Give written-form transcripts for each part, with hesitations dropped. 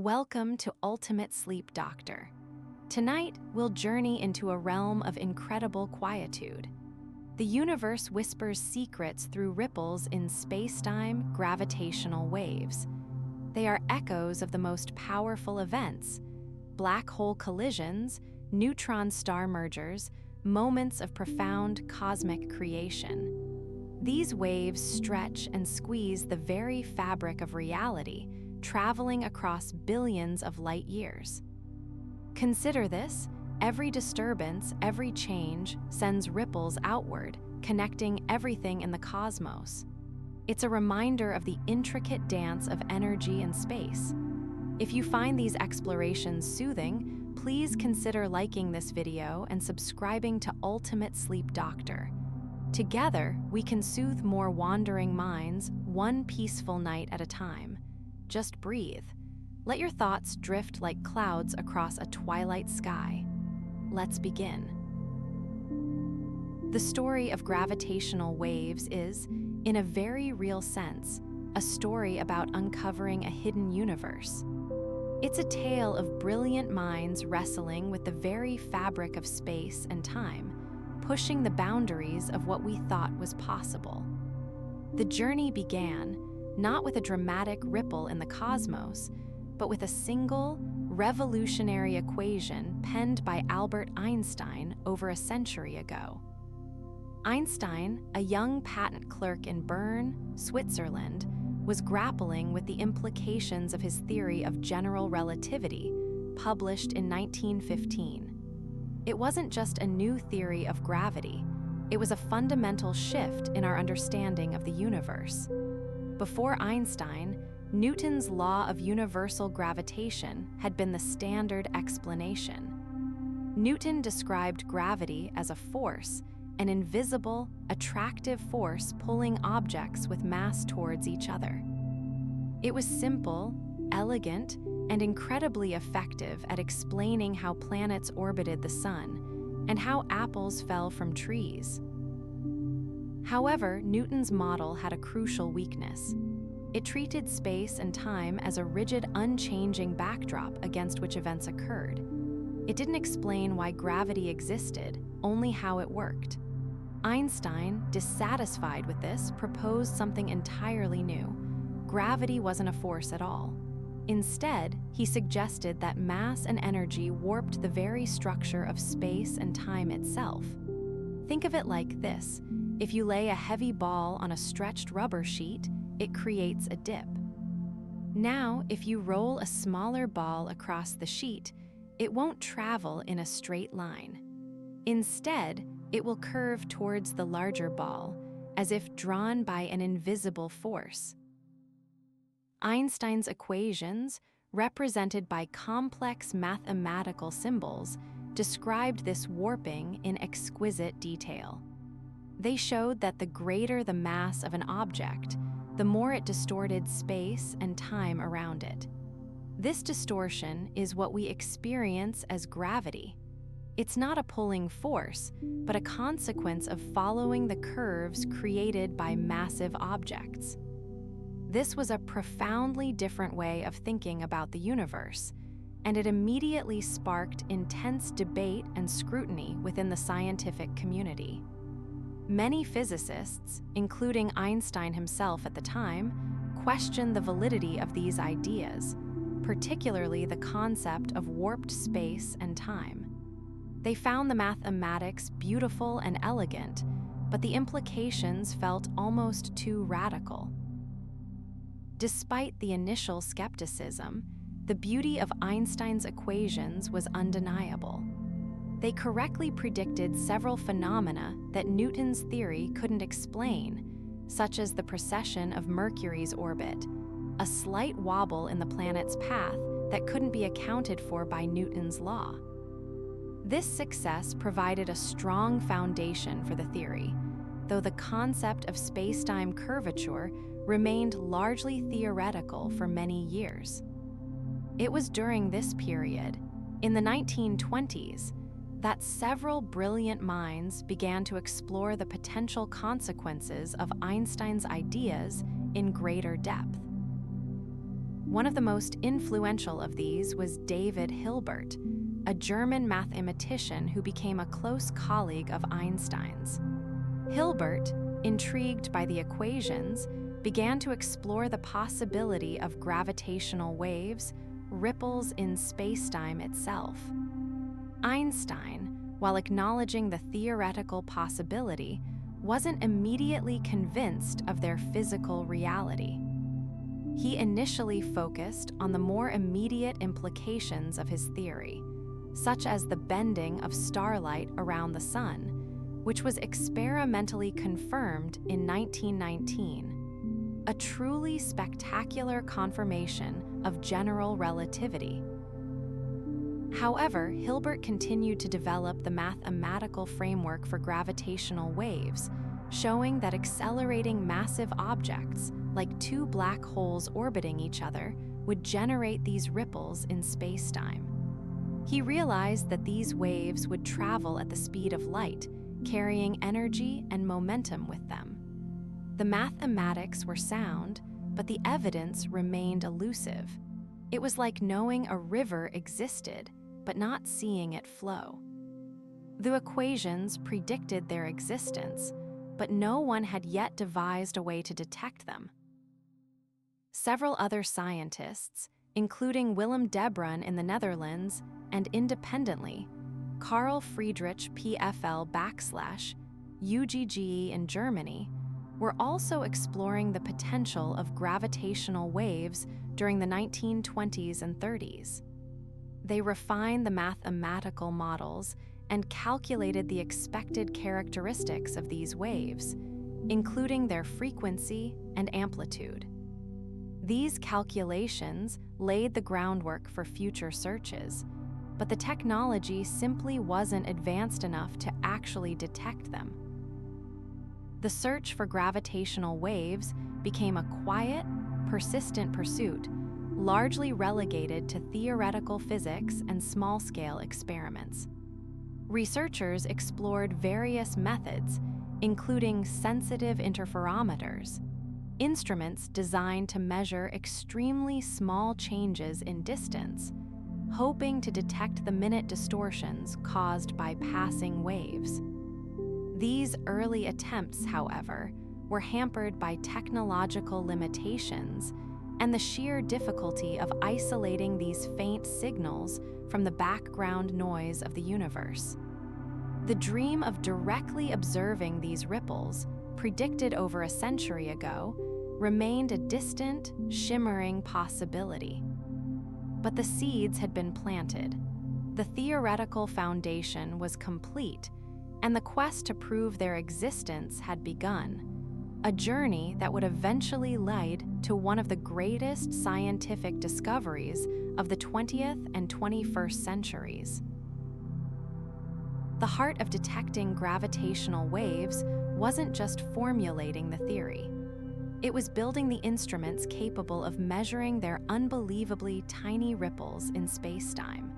Welcome to Ultimate Sleep Doctor. Tonight, we'll journey into a realm of incredible quietude. The universe whispers secrets through ripples in space-time gravitational waves. They are echoes of the most powerful events: black hole collisions, neutron star mergers, moments of profound cosmic creation. These waves stretch and squeeze the very fabric of reality, traveling across billions of light years. Consider this: every disturbance, every change sends ripples outward, connecting everything in the cosmos. It's a reminder of the intricate dance of energy and space. If you find these explorations soothing, please consider liking this video and subscribing to Ultimate Sleep Doctor. Together, we can soothe more wandering minds, one peaceful night at a time. Just breathe. Let your thoughts drift like clouds across a twilight sky. Let's begin. The story of gravitational waves is, in a very real sense, a story about uncovering a hidden universe. It's a tale of brilliant minds wrestling with the very fabric of space and time, pushing the boundaries of what we thought was possible. The journey began not with a dramatic ripple in the cosmos, but with a single, revolutionary equation penned by Albert Einstein over a century ago. Einstein, a young patent clerk in Bern, Switzerland, was grappling with the implications of his theory of general relativity, published in 1915. It wasn't just a new theory of gravity, it was a fundamental shift in our understanding of the universe. Before Einstein, Newton's law of universal gravitation had been the standard explanation. Newton described gravity as a force, an invisible, attractive force pulling objects with mass towards each other. It was simple, elegant, and incredibly effective at explaining how planets orbited the sun and how apples fell from trees. However, Newton's model had a crucial weakness. It treated space and time as a rigid, unchanging backdrop against which events occurred. It didn't explain why gravity existed, only how it worked. Einstein, dissatisfied with this, proposed something entirely new. Gravity wasn't a force at all. Instead, he suggested that mass and energy warped the very structure of space and time itself. Think of it like this: if you lay a heavy ball on a stretched rubber sheet, it creates a dip. Now, if you roll a smaller ball across the sheet, it won't travel in a straight line. Instead, it will curve towards the larger ball, as if drawn by an invisible force. Einstein's equations, represented by complex mathematical symbols, described this warping in exquisite detail. They showed that the greater the mass of an object, the more it distorted space and time around it. This distortion is what we experience as gravity. It's not a pulling force, but a consequence of following the curves created by massive objects. This was a profoundly different way of thinking about the universe, and it immediately sparked intense debate and scrutiny within the scientific community. Many physicists, including Einstein himself at the time, questioned the validity of these ideas, particularly the concept of warped space and time. They found the mathematics beautiful and elegant, but the implications felt almost too radical. Despite the initial skepticism, the beauty of Einstein's equations was undeniable. They correctly predicted several phenomena that Newton's theory couldn't explain, such as the precession of Mercury's orbit, a slight wobble in the planet's path that couldn't be accounted for by Newton's law. This success provided a strong foundation for the theory, though the concept of space-time curvature remained largely theoretical for many years. It was during this period, in the 1920s, that several brilliant minds began to explore the potential consequences of Einstein's ideas in greater depth. One of the most influential of these was David Hilbert, a German mathematician who became a close colleague of Einstein's. Hilbert, intrigued by the equations, began to explore the possibility of gravitational waves, ripples in spacetime itself. Einstein, while acknowledging the theoretical possibility, wasn't immediately convinced of their physical reality. He initially focused on the more immediate implications of his theory, such as the bending of starlight around the sun, which was experimentally confirmed in 1919, a truly spectacular confirmation of general relativity. However, Hilbert continued to develop the mathematical framework for gravitational waves, showing that accelerating massive objects, like two black holes orbiting each other, would generate these ripples in spacetime. He realized that these waves would travel at the speed of light, carrying energy and momentum with them. The mathematics were sound, but the evidence remained elusive. It was like knowing a river existed, but not seeing it flow. The equations predicted their existence, but no one had yet devised a way to detect them. Several other scientists, including Willem Debrun in the Netherlands and independently, Carl Friedrich PFL_UGGE in Germany, were also exploring the potential of gravitational waves during the 1920s and 30s. They refined the mathematical models and calculated the expected characteristics of these waves, including their frequency and amplitude. These calculations laid the groundwork for future searches, but the technology simply wasn't advanced enough to actually detect them. The search for gravitational waves became a quiet, persistent pursuit, largely relegated to theoretical physics and small-scale experiments. Researchers explored various methods, including sensitive interferometers, instruments designed to measure extremely small changes in distance, hoping to detect the minute distortions caused by passing waves. These early attempts, however, were hampered by technological limitations and the sheer difficulty of isolating these faint signals from the background noise of the universe. The dream of directly observing these ripples, predicted over a century ago, remained a distant, shimmering possibility. But the seeds had been planted. The theoretical foundation was complete, and the quest to prove their existence had begun, a journey that would eventually lead to one of the greatest scientific discoveries of the 20th and 21st centuries. The heart of detecting gravitational waves wasn't just formulating the theory. It was building the instruments capable of measuring their unbelievably tiny ripples in spacetime.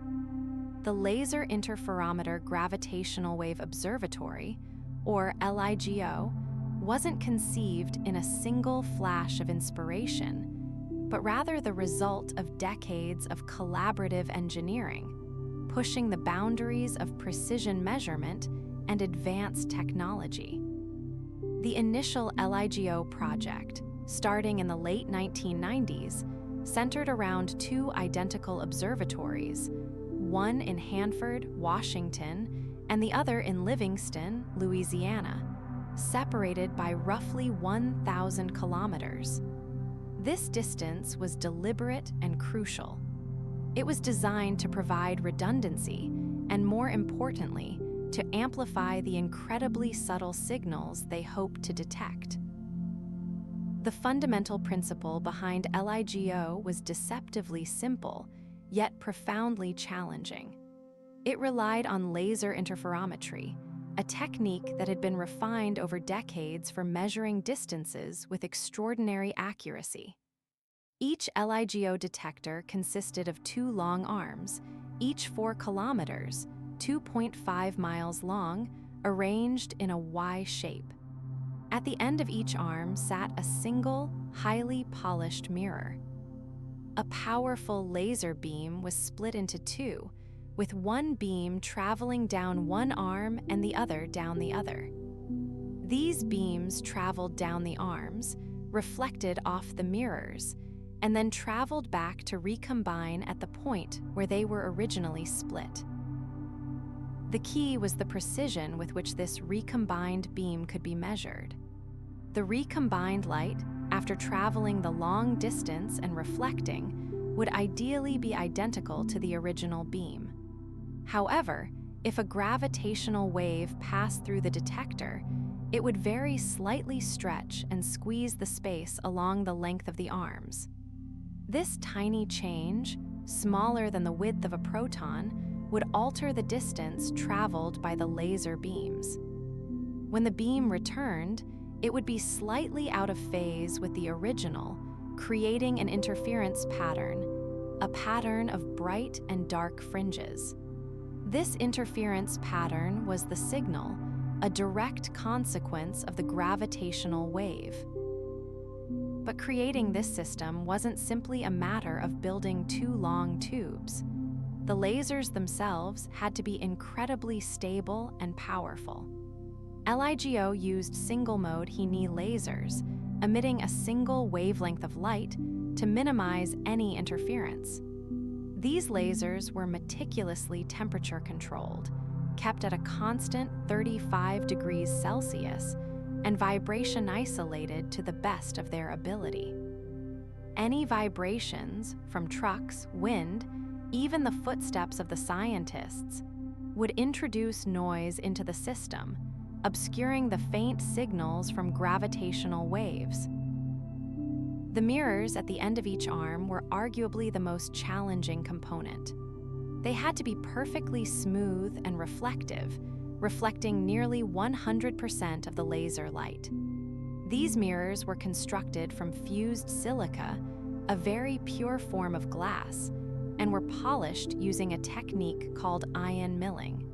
The Laser Interferometer Gravitational Wave Observatory, or LIGO, wasn't conceived in a single flash of inspiration, but rather the result of decades of collaborative engineering, pushing the boundaries of precision measurement and advanced technology. The initial LIGO project, starting in the late 1990s, centered around two identical observatories, one in Hanford, Washington, and the other in Livingston, Louisiana, separated by roughly 1,000 kilometers. This distance was deliberate and crucial. It was designed to provide redundancy and, more importantly, to amplify the incredibly subtle signals they hoped to detect. The fundamental principle behind LIGO was deceptively simple, yet profoundly challenging. It relied on laser interferometry, a technique that had been refined over decades for measuring distances with extraordinary accuracy. Each LIGO detector consisted of two long arms, each 4 kilometers, 2.5 miles long, arranged in a Y shape. At the end of each arm sat a single, highly polished mirror. A powerful laser beam was split into two, with one beam traveling down one arm and the other down the other. These beams traveled down the arms, reflected off the mirrors, and then traveled back to recombine at the point where they were originally split. The key was the precision with which this recombined beam could be measured. The recombined light, after traveling the long distance and reflecting, would ideally be identical to the original beam. However, if a gravitational wave passed through the detector, it would very slightly stretch and squeeze the space along the length of the arms. This tiny change, smaller than the width of a proton, would alter the distance traveled by the laser beams. When the beam returned, it would be slightly out of phase with the original, creating an interference pattern, a pattern of bright and dark fringes. This interference pattern was the signal, a direct consequence of the gravitational wave. But creating this system wasn't simply a matter of building two long tubes. The lasers themselves had to be incredibly stable and powerful. LIGO used single-mode He-ni lasers, emitting a single wavelength of light to minimize any interference. These lasers were meticulously temperature-controlled, kept at a constant 35 degrees Celsius, and vibration isolated to the best of their ability. Any vibrations from trucks, wind, even the footsteps of the scientists, would introduce noise into the system, obscuring the faint signals from gravitational waves. The mirrors at the end of each arm were arguably the most challenging component. They had to be perfectly smooth and reflective, reflecting nearly 100% of the laser light. These mirrors were constructed from fused silica, a very pure form of glass, and were polished using a technique called ion milling.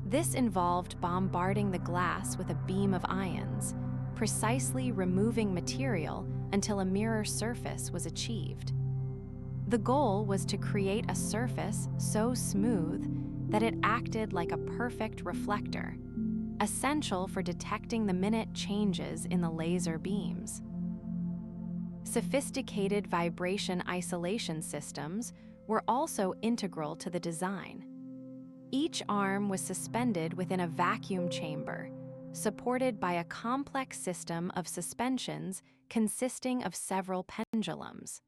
This involved bombarding the glass with a beam of ions, precisely removing material until a mirror surface was achieved. The goal was to create a surface so smooth that it acted like a perfect reflector, essential for detecting the minute changes in the laser beams. Sophisticated vibration isolation systems were also integral to the design. Each arm was suspended within a vacuum chamber, supported by a complex system of suspensions consisting of several pendulums.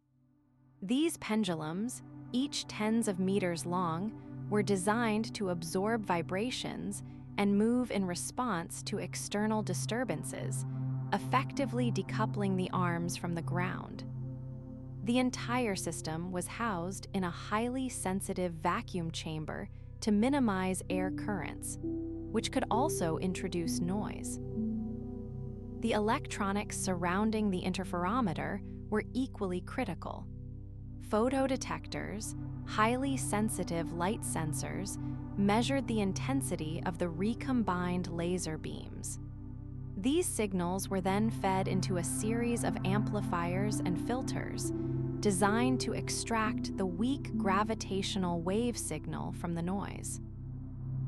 These pendulums, each tens of meters long, were designed to absorb vibrations and move in response to external disturbances, effectively decoupling the arms from the ground. The entire system was housed in a highly sensitive vacuum chamber to minimize air currents, which could also introduce noise. The electronics surrounding the interferometer were equally critical. Photodetectors, highly sensitive light sensors, measured the intensity of the recombined laser beams. These signals were then fed into a series of amplifiers and filters designed to extract the weak gravitational wave signal from the noise.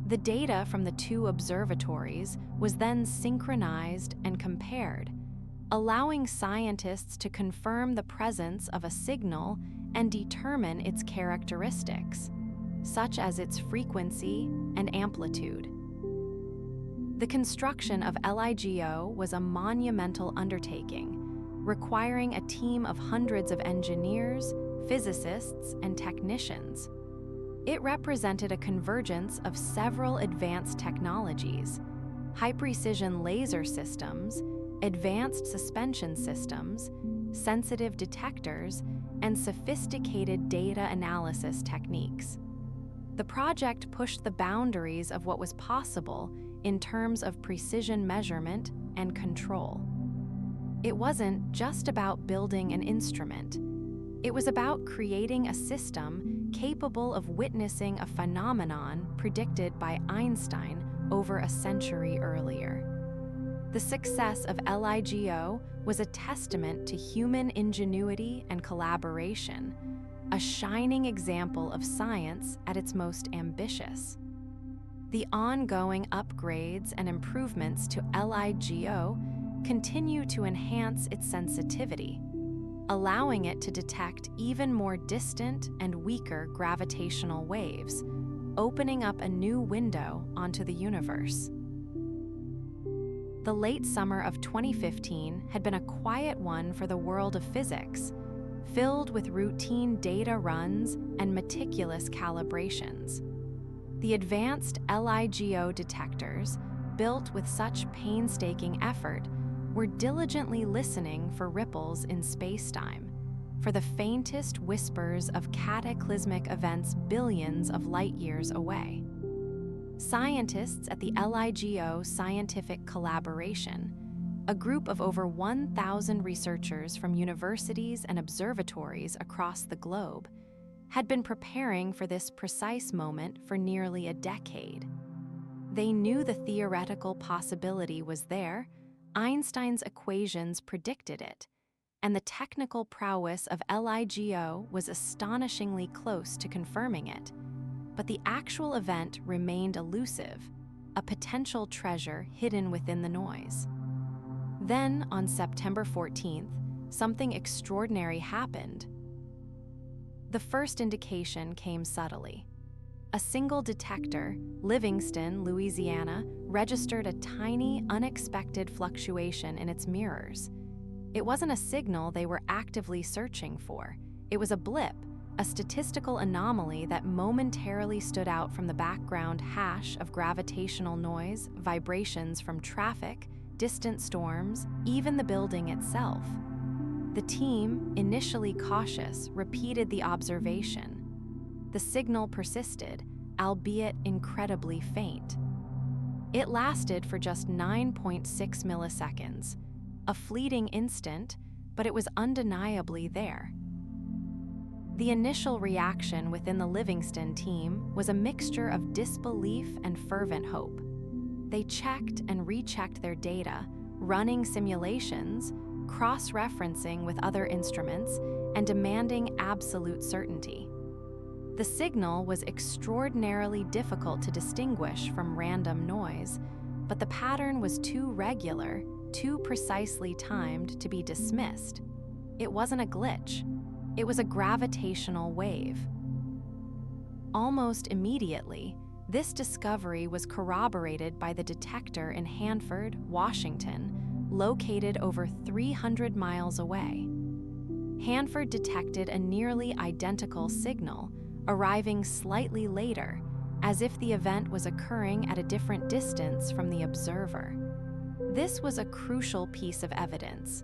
The data from the two observatories was then synchronized and compared, allowing scientists to confirm the presence of a signal and determine its characteristics, such as its frequency and amplitude. The construction of LIGO was a monumental undertaking, requiring a team of hundreds of engineers, physicists, and technicians. It represented a convergence of several advanced technologies: high-precision laser systems, advanced suspension systems, sensitive detectors, and sophisticated data analysis techniques. The project pushed the boundaries of what was possible in terms of precision measurement and control. It wasn't just about building an instrument. It was about creating a system capable of witnessing a phenomenon predicted by Einstein over a century earlier. The success of LIGO was a testament to human ingenuity and collaboration, a shining example of science at its most ambitious. The ongoing upgrades and improvements to LIGO continue to enhance its sensitivity, allowing it to detect even more distant and weaker gravitational waves, opening up a new window onto the universe. The late summer of 2015 had been a quiet one for the world of physics, filled with routine data runs and meticulous calibrations. The advanced LIGO detectors, built with such painstaking effort, were diligently listening for ripples in spacetime, for the faintest whispers of cataclysmic events billions of light-years away. Scientists at the LIGO Scientific Collaboration, a group of over 1,000 researchers from universities and observatories across the globe, had been preparing for this precise moment for nearly a decade. They knew the theoretical possibility was there, Einstein's equations predicted it, and the technical prowess of LIGO was astonishingly close to confirming it. But the actual event remained elusive, a potential treasure hidden within the noise. Then, on September 14th, something extraordinary happened. The first indication came subtly. A single detector, Livingston, Louisiana, registered a tiny, unexpected fluctuation in its mirrors. It wasn't a signal they were actively searching for. It was a blip, a statistical anomaly that momentarily stood out from the background hash of gravitational noise, vibrations from traffic, distant storms, even the building itself. The team, initially cautious, repeated the observation. The signal persisted, albeit incredibly faint. It lasted for just 9.6 milliseconds, a fleeting instant, but it was undeniably there. The initial reaction within the Livingston team was a mixture of disbelief and fervent hope. They checked and rechecked their data, running simulations, cross-referencing with other instruments, and demanding absolute certainty. The signal was extraordinarily difficult to distinguish from random noise, but the pattern was too regular, too precisely timed to be dismissed. It wasn't a glitch. It was a gravitational wave. Almost immediately, this discovery was corroborated by the detector in Hanford, Washington, located over 300 miles away. Hanford detected a nearly identical signal, arriving slightly later, as if the event was occurring at a different distance from the observer. This was a crucial piece of evidence.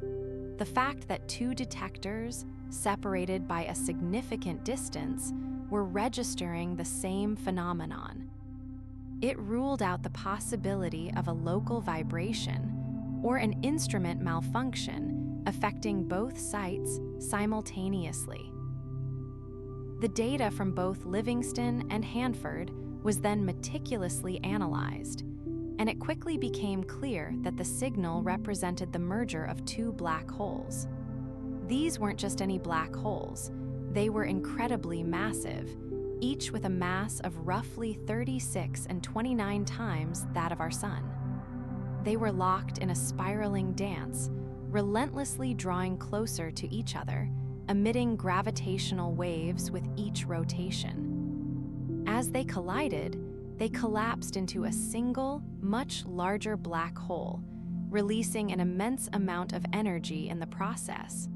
The fact that two detectors, separated by a significant distance, were registering the same phenomenon. It ruled out the possibility of a local vibration or an instrument malfunction affecting both sites simultaneously. The data from both Livingston and Hanford was then meticulously analyzed, and it quickly became clear that the signal represented the merger of two black holes. These weren't just any black holes. They were incredibly massive, each with a mass of roughly 36 and 29 times that of our Sun. They were locked in a spiraling dance, relentlessly drawing closer to each other, emitting gravitational waves with each rotation. As they collided, they collapsed into a single, much larger black hole, releasing an immense amount of energy in the process.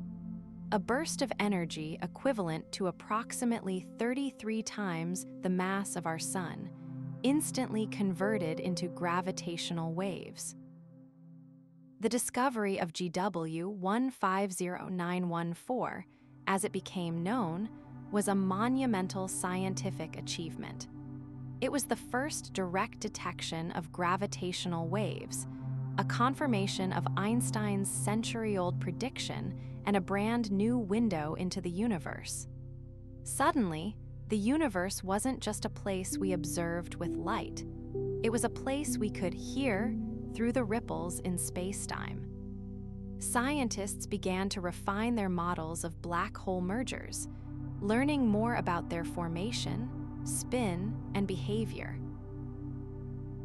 A burst of energy equivalent to approximately 33 times the mass of our Sun, instantly converted into gravitational waves. The discovery of GW 150914, as it became known, was a monumental scientific achievement. It was the first direct detection of gravitational waves, a confirmation of Einstein's century-old prediction and a brand new window into the universe. Suddenly, the universe wasn't just a place we observed with light. It was a place we could hear, through the ripples in spacetime. Scientists began to refine their models of black hole mergers, learning more about their formation, spin, and behavior.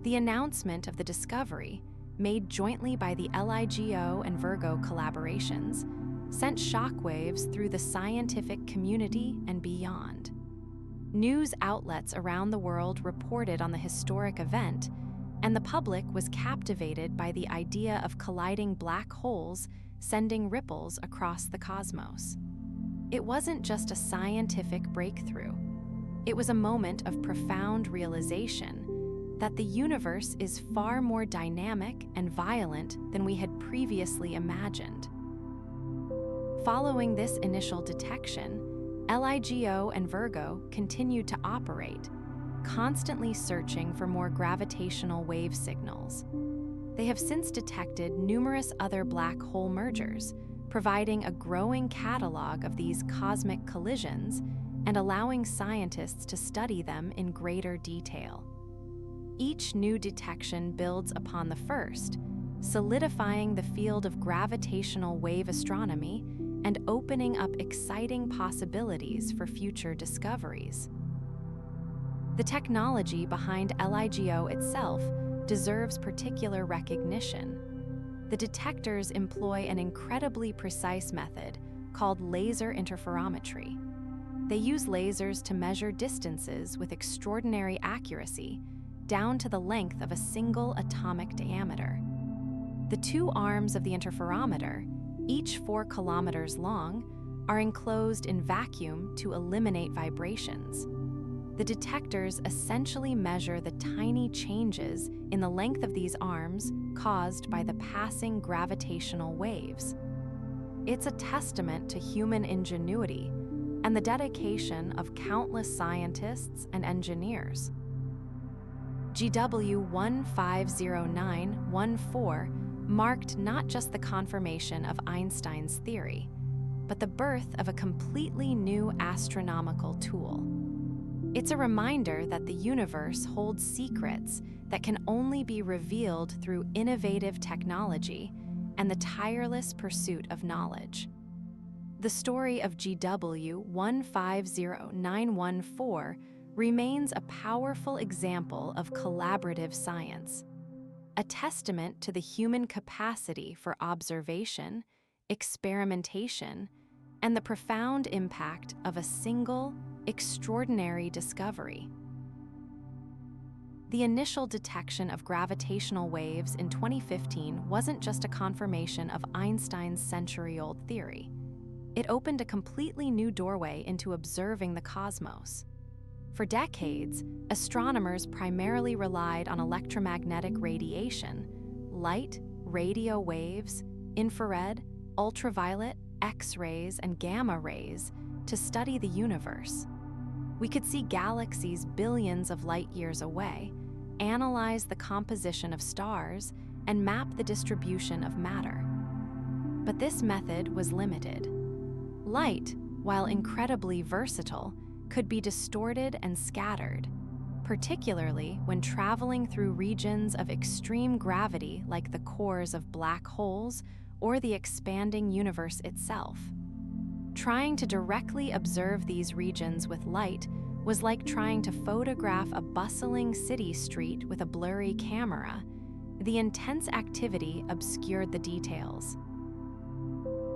The announcement of the discovery, made jointly by the LIGO and Virgo collaborations, sent shockwaves through the scientific community and beyond. News outlets around the world reported on the historic event, and the public was captivated by the idea of colliding black holes sending ripples across the cosmos. It wasn't just a scientific breakthrough. It was a moment of profound realization that the universe is far more dynamic and violent than we had previously imagined. Following this initial detection, LIGO and Virgo continued to operate, constantly searching for more gravitational wave signals. They have since detected numerous other black hole mergers, providing a growing catalog of these cosmic collisions and allowing scientists to study them in greater detail. Each new detection builds upon the first, solidifying the field of gravitational wave astronomy and opening up exciting possibilities for future discoveries. The technology behind LIGO itself deserves particular recognition. The detectors employ an incredibly precise method called laser interferometry. They use lasers to measure distances with extraordinary accuracy, down to the length of a single atomic diameter. The two arms of the interferometer, each 4 kilometers long, are enclosed in vacuum to eliminate vibrations. The detectors essentially measure the tiny changes in the length of these arms caused by the passing gravitational waves. It's a testament to human ingenuity and the dedication of countless scientists and engineers. GW 150914 marked not just the confirmation of Einstein's theory, but the birth of a completely new astronomical tool. It's a reminder that the universe holds secrets that can only be revealed through innovative technology and the tireless pursuit of knowledge. The story of GW 150914 remains a powerful example of collaborative science, a testament to the human capacity for observation, experimentation, and the profound impact of a single, extraordinary discovery. The initial detection of gravitational waves in 2015 wasn't just a confirmation of Einstein's century-old theory. It opened a completely new doorway into observing the cosmos. For decades, astronomers primarily relied on electromagnetic radiation, light, radio waves, infrared, ultraviolet, X-rays, and gamma rays to study the universe. We could see galaxies billions of light years away, analyze the composition of stars, and map the distribution of matter. But this method was limited. Light, while incredibly versatile, could be distorted and scattered, particularly when traveling through regions of extreme gravity like the cores of black holes or the expanding universe itself. Trying to directly observe these regions with light was like trying to photograph a bustling city street with a blurry camera. The intense activity obscured the details.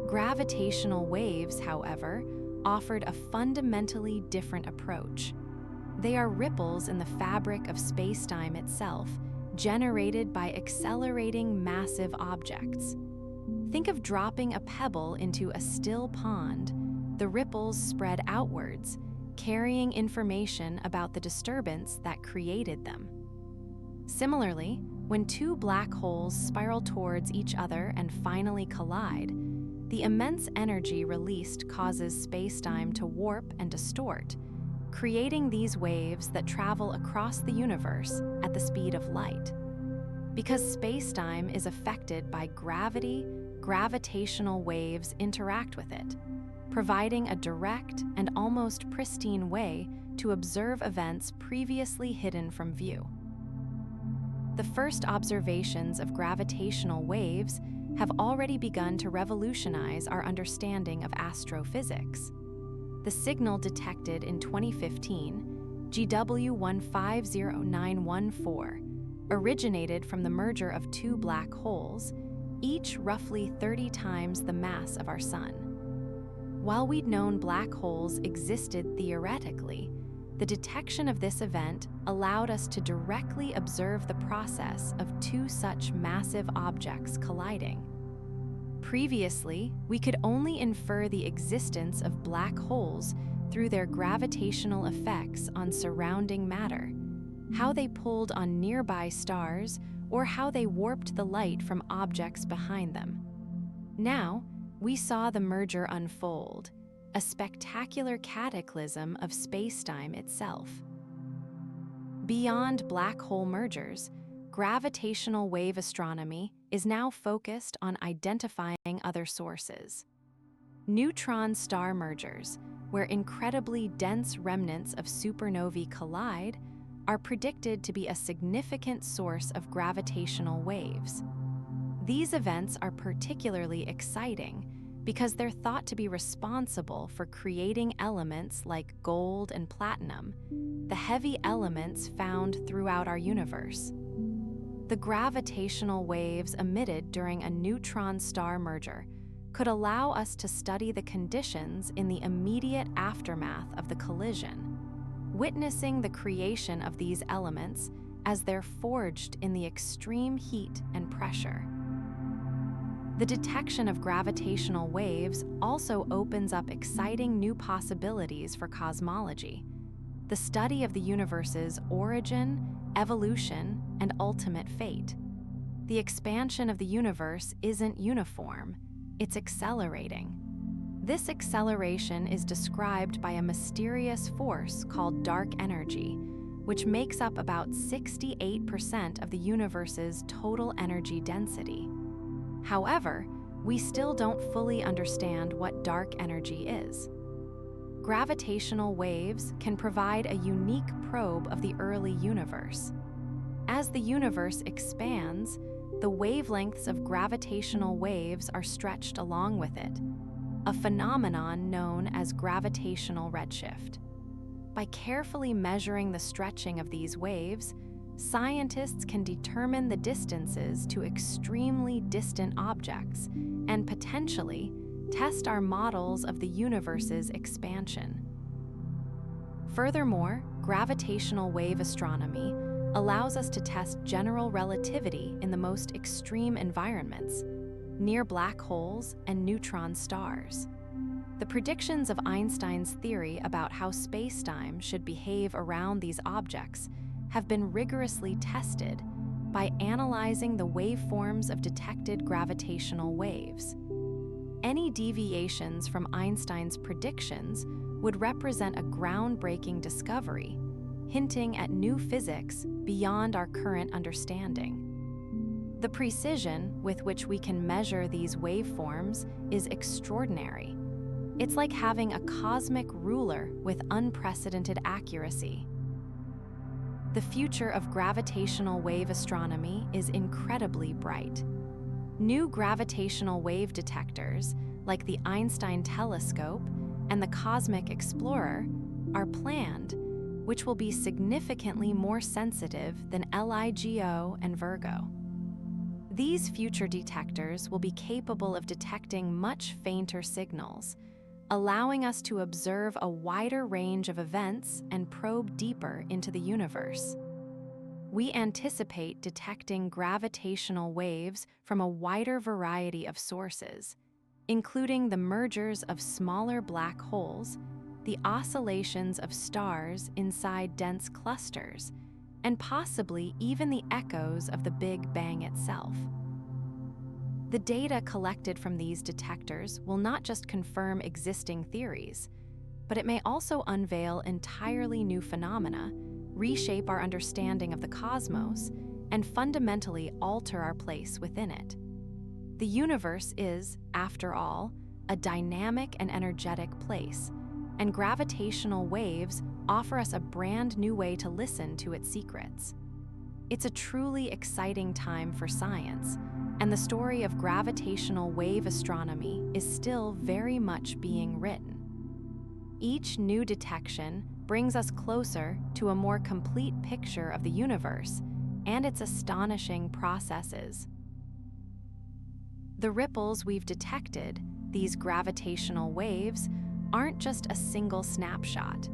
Gravitational waves, however, offered a fundamentally different approach. They are ripples in the fabric of spacetime itself, generated by accelerating massive objects. Think of dropping a pebble into a still pond. The ripples spread outwards, carrying information about the disturbance that created them. Similarly, when two black holes spiral towards each other and finally collide, the immense energy released causes spacetime to warp and distort, creating these waves that travel across the universe at the speed of light. Because spacetime is affected by gravity, gravitational waves interact with it, providing a direct and almost pristine way to observe events previously hidden from view. The first observations of gravitational waves have already begun to revolutionize our understanding of astrophysics. The signal detected in 2015, GW150914, originated from the merger of two black holes, each roughly 30 times the mass of our Sun. While we'd known black holes existed theoretically, the detection of this event allowed us to directly observe the process of two such massive objects colliding. Previously, we could only infer the existence of black holes through their gravitational effects on surrounding matter, how they pulled on nearby stars, or how they warped the light from objects behind them. Now, we saw the merger unfold, a spectacular cataclysm of spacetime itself. Beyond black hole mergers, gravitational wave astronomy is now focused on identifying other sources. Neutron star mergers, where incredibly dense remnants of supernovae collide, are predicted to be a significant source of gravitational waves. These events are particularly exciting because they're thought to be responsible for creating elements like gold and platinum, the heavy elements found throughout our universe. The gravitational waves emitted during a neutron star merger could allow us to study the conditions in the immediate aftermath of the collision, witnessing the creation of these elements as they're forged in the extreme heat and pressure. The detection of gravitational waves also opens up exciting new possibilities for cosmology, the study of the universe's origin, evolution, and ultimate fate. The expansion of the universe isn't uniform, it's accelerating. This acceleration is described by a mysterious force called dark energy, which makes up about 68% of the universe's total energy density. However, we still don't fully understand what dark energy is. Gravitational waves can provide a unique probe of the early universe. As the universe expands, the wavelengths of gravitational waves are stretched along with it, a phenomenon known as gravitational redshift. By carefully measuring the stretching of these waves, scientists can determine the distances to extremely distant objects and potentially test our models of the universe's expansion. Furthermore, gravitational wave astronomy allows us to test general relativity in the most extreme environments, near black holes and neutron stars. The predictions of Einstein's theory about how spacetime should behave around these objects have been rigorously tested by analyzing the waveforms of detected gravitational waves. Any deviations from Einstein's predictions would represent a groundbreaking discovery, hinting at new physics beyond our current understanding. The precision with which we can measure these waveforms is extraordinary. It's like having a cosmic ruler with unprecedented accuracy. The future of gravitational wave astronomy is incredibly bright. New gravitational wave detectors, like the Einstein telescope and the Cosmic Explorer, are planned, which will be significantly more sensitive than LIGO and Virgo. These future detectors will be capable of detecting much fainter signals, allowing us to observe a wider range of events and probe deeper into the universe. We anticipate detecting gravitational waves from a wider variety of sources, including the mergers of smaller black holes, the oscillations of stars inside dense clusters, and possibly even the echoes of the Big Bang itself. The data collected from these detectors will not just confirm existing theories, but it may also unveil entirely new phenomena, reshape our understanding of the cosmos, and fundamentally alter our place within it. The universe is, after all, a dynamic and energetic place, and gravitational waves offer us a brand new way to listen to its secrets. It's a truly exciting time for science, and the story of gravitational wave astronomy is still very much being written. Each new detection brings us closer to a more complete picture of the universe and its astonishing processes. The ripples we've detected, these gravitational waves, aren't just a single snapshot.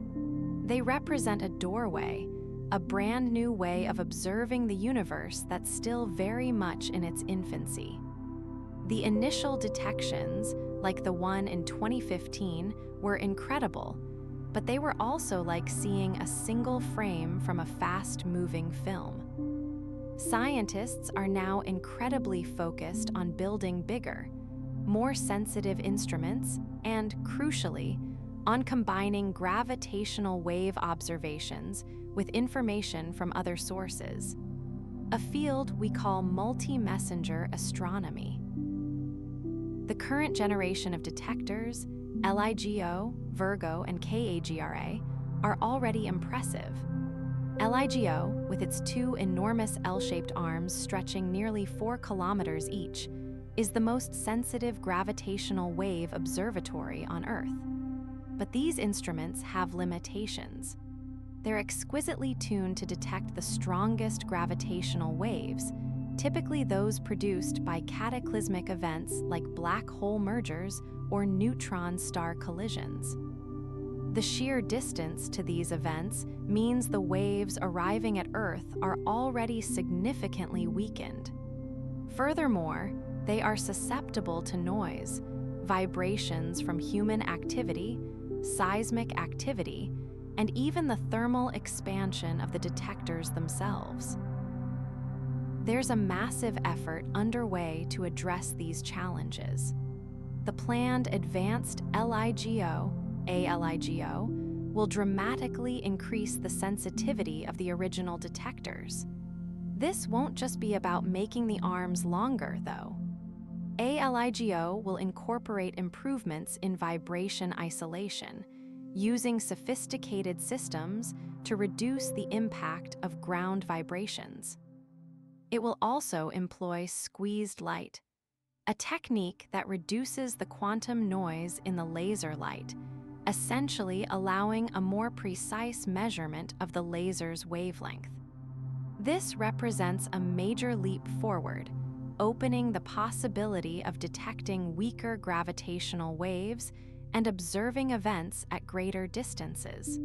They represent a doorway, a brand new way of observing the universe that's still very much in its infancy. The initial detections, like the one in 2015, were incredible, but they were also like seeing a single frame from a fast-moving film. Scientists are now incredibly focused on building bigger, more sensitive instruments and, crucially, on combining gravitational wave observations with information from other sources, a field we call multi-messenger astronomy. The current generation of detectors, LIGO, Virgo, and KAGRA, are already impressive. LIGO, with its two enormous L-shaped arms stretching nearly 4 kilometers each, is the most sensitive gravitational wave observatory on Earth. But these instruments have limitations. They're exquisitely tuned to detect the strongest gravitational waves, typically those produced by cataclysmic events like black hole mergers or neutron star collisions. The sheer distance to these events means the waves arriving at Earth are already significantly weakened. Furthermore, they are susceptible to noise, vibrations from human activity, seismic activity, and even the thermal expansion of the detectors themselves. There's a massive effort underway to address these challenges. The planned Advanced LIGO, ALIGO, will dramatically increase the sensitivity of the original detectors. This won't just be about making the arms longer, though. ALIGO will incorporate improvements in vibration isolation, using sophisticated systems to reduce the impact of ground vibrations. It will also employ squeezed light, a technique that reduces the quantum noise in the laser light, essentially allowing a more precise measurement of the laser's wavelength. This represents a major leap forward, opening the possibility of detecting weaker gravitational waves and observing events at greater distances.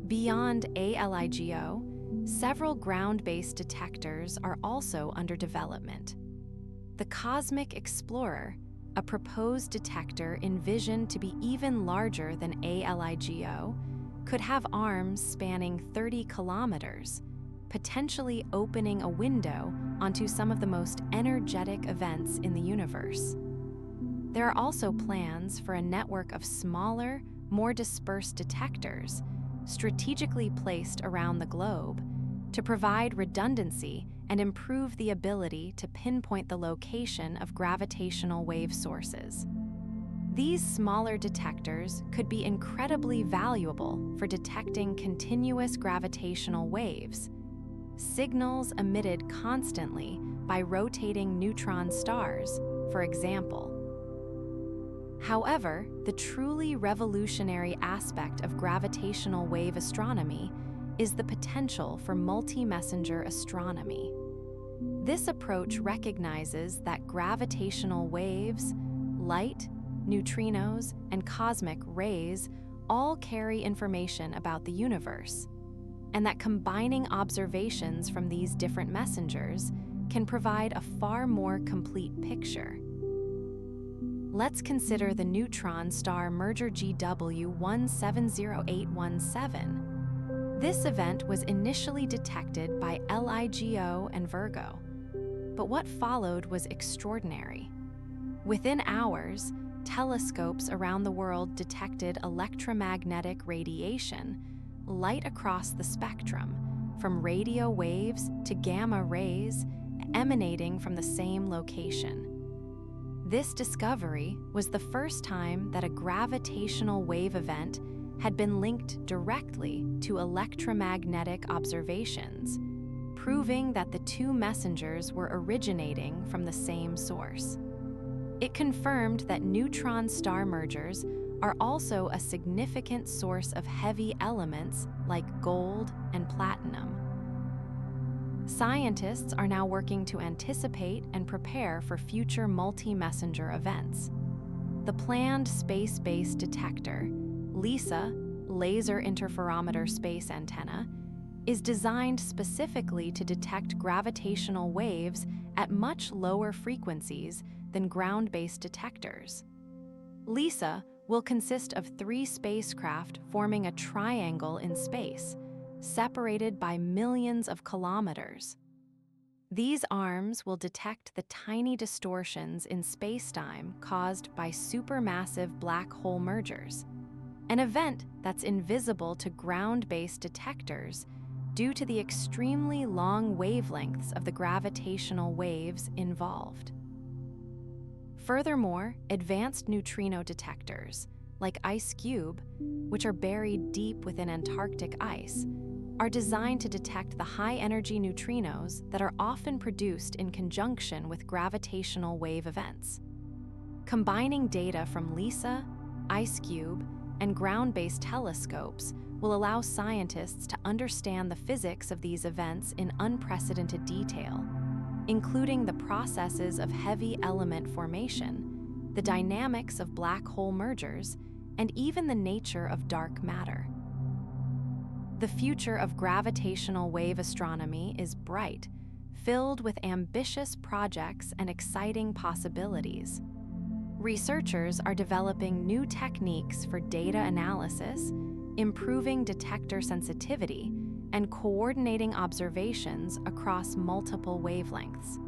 Beyond ALIGO, several ground-based detectors are also under development. The Cosmic Explorer, a proposed detector envisioned to be even larger than ALIGO, could have arms spanning 30 kilometers, potentially opening a window onto some of the most energetic events in the universe. There are also plans for a network of smaller, more dispersed detectors, strategically placed around the globe, to provide redundancy and improve the ability to pinpoint the location of gravitational wave sources. These smaller detectors could be incredibly valuable for detecting continuous gravitational waves, signals emitted constantly by rotating neutron stars, for example. However, the truly revolutionary aspect of gravitational wave astronomy is the potential for multi-messenger astronomy. This approach recognizes that gravitational waves, light, neutrinos, and cosmic rays all carry information about the universe, and that combining observations from these different messengers can provide a far more complete picture. Let's consider the neutron star merger GW 170817. This event was initially detected by LIGO and Virgo, but what followed was extraordinary. Within hours, telescopes around the world detected electromagnetic radiation, light across the spectrum, from radio waves to gamma rays, emanating from the same location. This discovery was the first time that a gravitational wave event had been linked directly to electromagnetic observations, proving that the two messengers were originating from the same source. It confirmed that neutron star mergers are also a significant source of heavy elements like gold and platinum. Scientists are now working to anticipate and prepare for future multi-messenger events. The planned space-based detector, LISA, Laser Interferometer Space Antenna, is designed specifically to detect gravitational waves at much lower frequencies than ground-based detectors. LISA will consist of 3 spacecraft forming a triangle in space, separated by millions of kilometers. These arms will detect the tiny distortions in spacetime caused by supermassive black hole mergers, an event that's invisible to ground-based detectors due to the extremely long wavelengths of the gravitational waves involved. Furthermore, advanced neutrino detectors, like IceCube, which are buried deep within Antarctic ice, are designed to detect the high-energy neutrinos that are often produced in conjunction with gravitational wave events. Combining data from LISA, IceCube, and ground-based telescopes will allow scientists to understand the physics of these events in unprecedented detail, including the processes of heavy element formation, the dynamics of black hole mergers, and even the nature of dark matter. The future of gravitational wave astronomy is bright, filled with ambitious projects and exciting possibilities. Researchers are developing new techniques for data analysis, improving detector sensitivity, and coordinating observations across multiple wavelengths.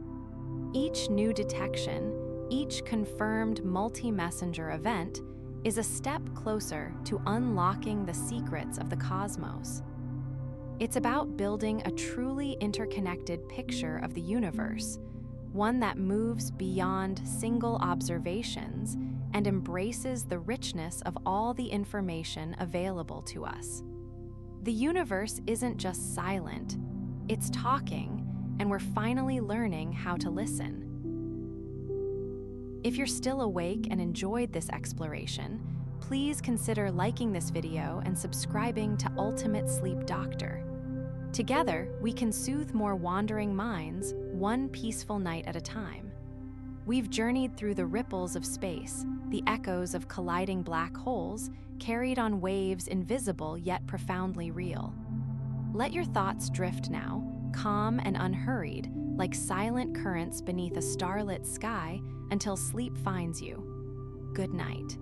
Each new detection, each confirmed multi-messenger event, is a step closer to unlocking the secrets of the cosmos. It's about building a truly interconnected picture of the universe, one that moves beyond single observations and embraces the richness of all the information available to us. The universe isn't just silent, it's talking, and we're finally learning how to listen. If you're still awake and enjoyed this exploration, please consider liking this video and subscribing to Ultimate Sleep Doctor. Together, we can soothe more wandering minds, one peaceful night at a time. We've journeyed through the ripples of space, the echoes of colliding black holes, carried on waves invisible yet profoundly real. Let your thoughts drift now, calm and unhurried, like silent currents beneath a starlit sky, until sleep finds you. Good night.